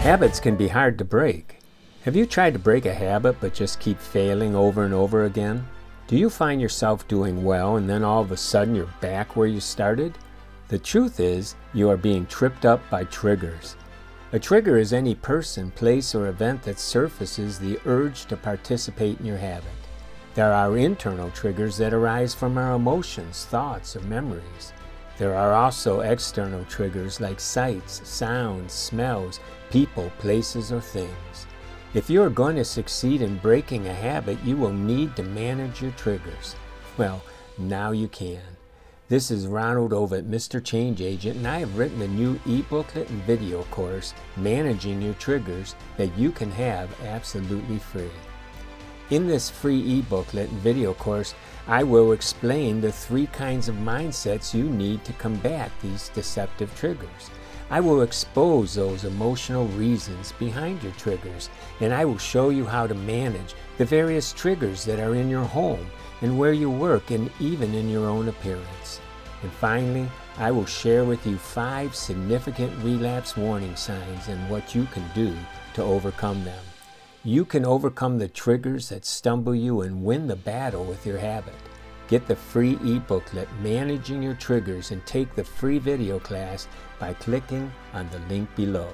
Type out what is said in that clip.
Habits can be hard to break. Have you tried to break a habit but just keep failing over and over again? Do you find yourself doing well and then all of a sudden you're back where you started? The truth is, you are being tripped up by triggers. A trigger is any person, place, or event that surfaces the urge to participate in your habit. There are internal triggers that arise from our emotions, thoughts, or memories. There are also external triggers like sights, sounds, smells, people, places, or things. If you are going to succeed in breaking a habit, you will need to manage your triggers. Well, now you can. This is Ron Ovitt, Mr. Change Agent, and I have written a new e-booklet and video course, Managing Your Triggers, that you can have absolutely free. In this free e-booklet and video course, I will explain the 3 kinds of mindsets you need to combat these deceptive triggers. I will expose those emotional reasons behind your triggers, and I will show you how to manage the various triggers that are in your home and where you work and even in your own appearance. And finally, I will share with you 5 significant relapse warning signs and what you can do to overcome them. You can overcome the triggers that stumble you and win the battle with your habit. Get the free e-booklet, Managing Your Triggers, and take the free video class by clicking on the link below.